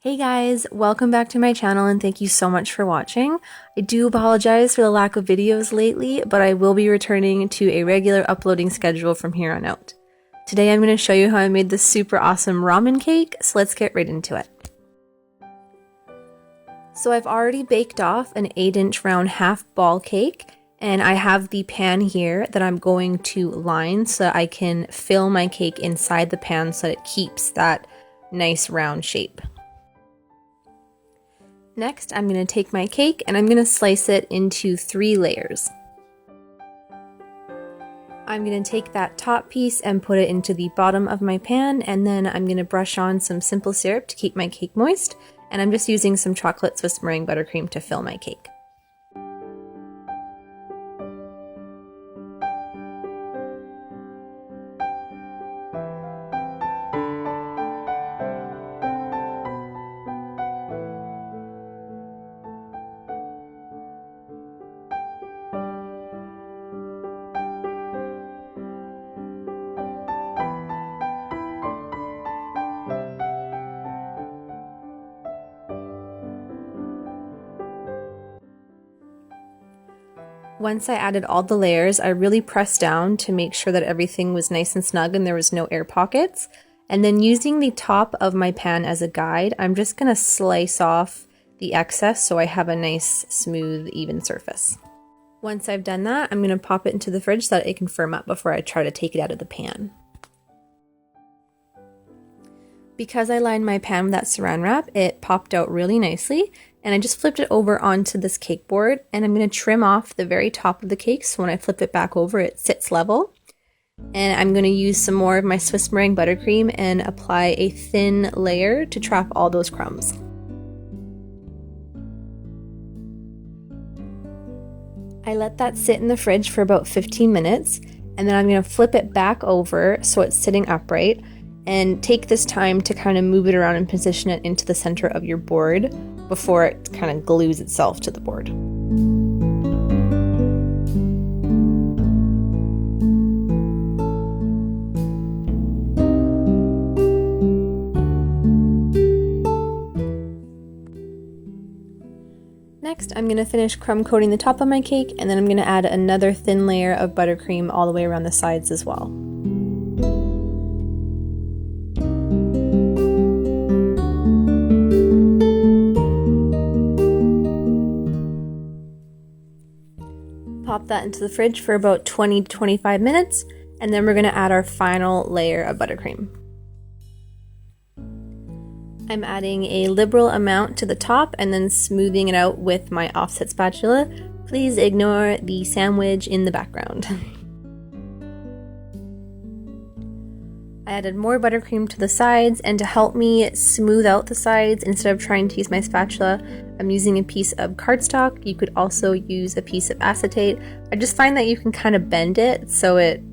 Hey guys, welcome back to my channel and thank you so much for watching. I do apologize for the lack of videos lately, but I will be returning to a regular uploading schedule from here on out. Today I'm going to show you how I made this super awesome ramen cake, so let's get right into it. So I've already baked off an 8-inch round half ball cake, and I have the pan here that I'm going to line so that I can fill my cake inside the pan so that it keeps that nice round shape. Next, I'm going to take my cake and I'm going to slice it into 3 layers. I'm going to take that top piece and put it into the bottom of my pan, and then I'm going to brush on some simple syrup to keep my cake moist, and I'm just using some chocolate Swiss meringue buttercream to fill my cake. Once I added all the layers, I really pressed down to make sure that everything was nice and snug and there was no air pockets. And then using the top of my pan as a guide, I'm just going to slice off the excess so I have a nice, smooth, even surface. Once I've done that, I'm going to pop it into the fridge so that it can firm up before I try to take it out of the pan. Because I lined my pan with that saran wrap, it popped out really nicely, and I just flipped it over onto this cake board, and I'm going to trim off the very top of the cake so when I flip it back over it sits level. And I'm going to use some more of my Swiss meringue buttercream and apply a thin layer to trap all those crumbs. I let that sit in the fridge for about 15 minutes, and then I'm going to flip it back over so it's sitting upright, and take this time to kind of move it around and position it into the center of your board before it kind of glues itself to the board. Next, I'm going to finish crumb coating the top of my cake, and then I'm going to add another thin layer of buttercream all the way around the sides as well. Pop that into the fridge for about 20 to 25 minutes, and then we're going to add our final layer of buttercream. I'm adding a liberal amount to the top and then smoothing it out with my offset spatula. Please ignore the sandwich in the background. I added more buttercream to the sides, and to help me smooth out the sides, instead of trying to use my spatula, I'm using a piece of cardstock. You could also use a piece of acetate. I just find that you can kind of bend it so it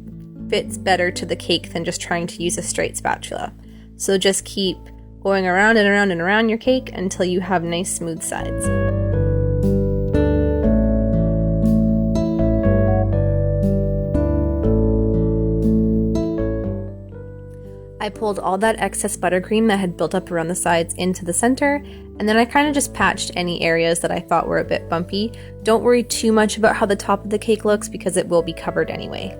fits better to the cake than just trying to use a straight spatula. So just keep going around and around and around your cake until you have nice smooth sides. I pulled all that excess buttercream that had built up around the sides into the center, and then I kind of just patched any areas that I thought were a bit bumpy. Don't worry too much about how the top of the cake looks because it will be covered anyway.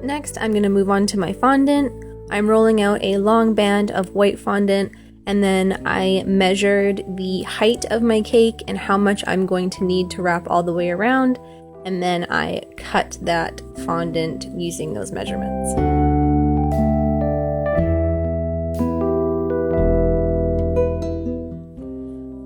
Next, I'm going to move on to my fondant. I'm rolling out a long band of white fondant, and then I measured the height of my cake and how much I'm going to need to wrap all the way around. And then I cut that fondant using those measurements.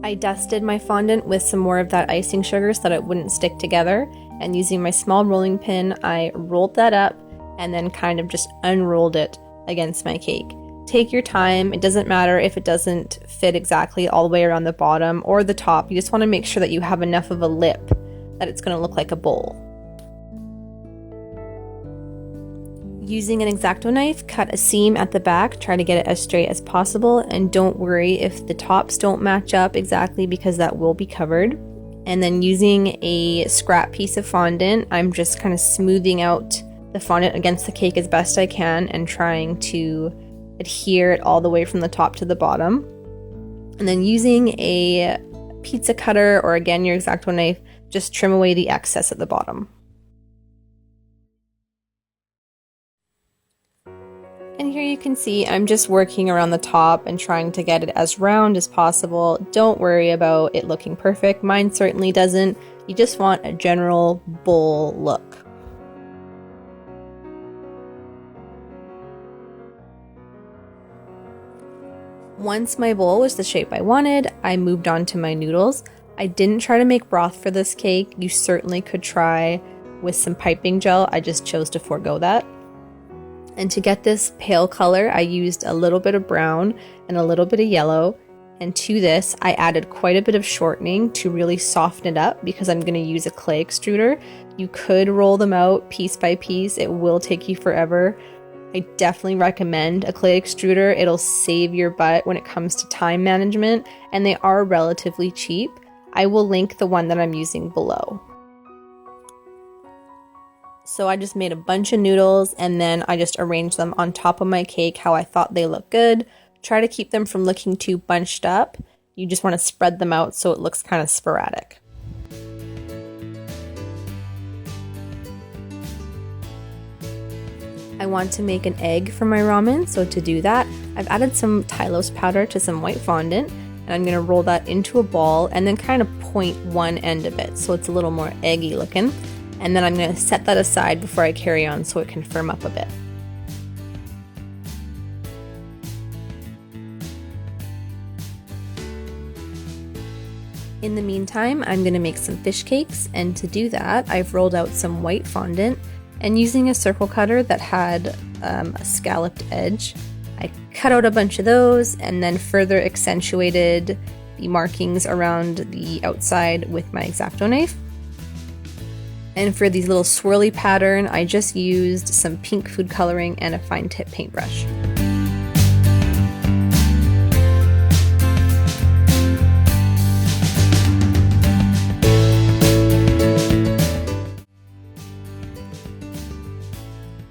I dusted my fondant with some more of that icing sugar so that it wouldn't stick together, and using my small rolling pin, I rolled that up and then kind of just unrolled it against my cake. Take your time. It doesn't matter if it doesn't fit exactly all the way around the bottom or the top. You just want to make sure that you have enough of a lip that it's going to look like a bowl. Using an X-Acto knife, cut a seam at the back, try to get it as straight as possible, and don't worry if the tops don't match up exactly because that will be covered. And then using a scrap piece of fondant, I'm just kind of smoothing out the fondant against the cake as best I can and trying to adhere it all the way from the top to the bottom. And then using a pizza cutter, or again your X-Acto knife, just trim away the excess at the bottom. And here you can see I'm just working around the top and trying to get it as round as possible. Don't worry about it looking perfect. Mine certainly doesn't. You just want a general bowl look. Once my bowl was the shape I wanted, I moved on to my noodles. I didn't try to make broth for this cake. You certainly could try with some piping gel. I just chose to forego that. And to get this pale color, I used a little bit of brown and a little bit of yellow. And to this, I added quite a bit of shortening to really soften it up because I'm going to use a clay extruder. You could roll them out piece by piece. It will take you forever. I definitely recommend a clay extruder. It'll save your butt when it comes to time management, and they are relatively cheap. I will link the one that I'm using below. So I just made a bunch of noodles and then I just arranged them on top of my cake how I thought they looked good. Try to keep them from looking too bunched up. You just want to spread them out so it looks kind of sporadic. I want to make an egg for my ramen, so to do that, I've added some tylose powder to some white fondant, and I'm going to roll that into a ball and then kind of point one end of it so it's a little more eggy looking. And then I'm going to set that aside before I carry on so it can firm up a bit. In the meantime, I'm going to make some fish cakes, and to do that, I've rolled out some white fondant, and using a circle cutter that had a scalloped edge, I cut out a bunch of those and then further accentuated the markings around the outside with my X-Acto knife. And for these little swirly pattern, I just used some pink food coloring and a fine tip paintbrush.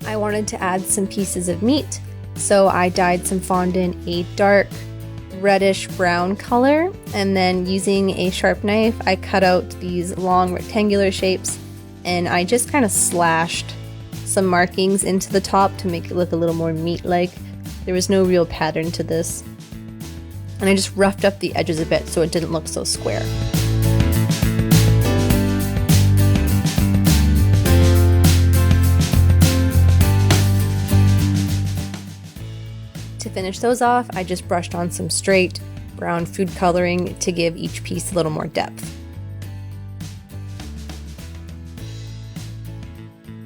I wanted to add some pieces of meat, so I dyed some fondant a dark reddish brown color, and then using a sharp knife, I cut out these long rectangular shapes. And I just kind of slashed some markings into the top to make it look a little more meat-like. There was no real pattern to this. And I just roughed up the edges a bit so it didn't look so square. To finish those off, I just brushed on some straight brown food coloring to give each piece a little more depth.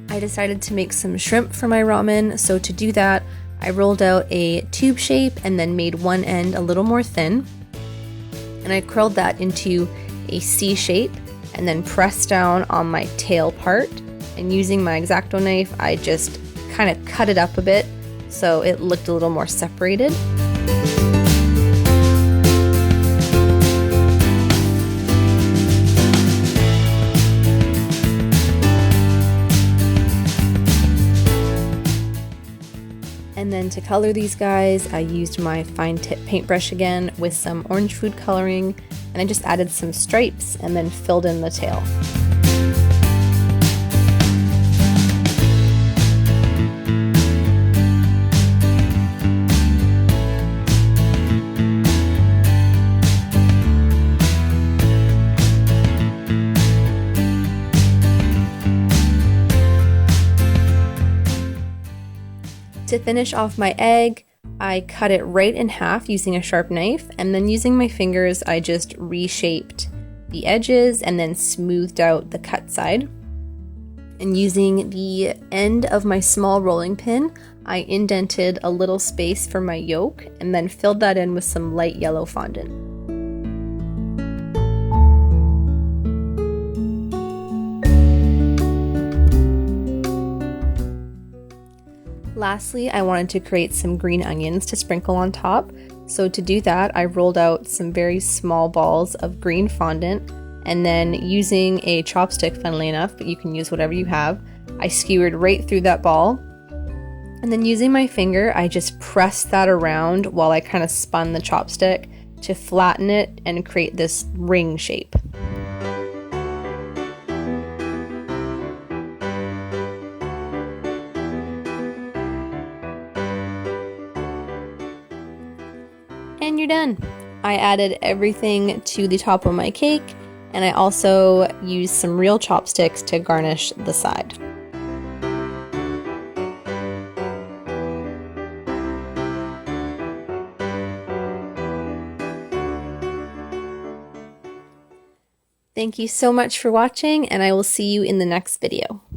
I decided to make some shrimp for my ramen, so to do that, I rolled out a tube shape and then made one end a little more thin. And I curled that into a C shape and then pressed down on my tail part. And using my X-Acto knife, I just kind of cut it up a bit so it looked a little more separated. And then to color these guys, I used my fine tip paintbrush again with some orange food coloring, and I just added some stripes and then filled in the tail. To finish off my egg, I cut it right in half using a sharp knife, and then using my fingers, I just reshaped the edges and then smoothed out the cut side. And using the end of my small rolling pin, I indented a little space for my yolk and then filled that in with some light yellow fondant. Lastly, I wanted to create some green onions to sprinkle on top. So to do that, I rolled out some very small balls of green fondant, and then using a chopstick, funnily enough, but you can use whatever you have, I skewered right through that ball. And then using my finger, I just pressed that around while I kind of spun the chopstick to flatten it and create this ring shape. And you're done. I added everything to the top of my cake, and I also used some real chopsticks to garnish the side. Thank you so much for watching, and I will see you in the next video.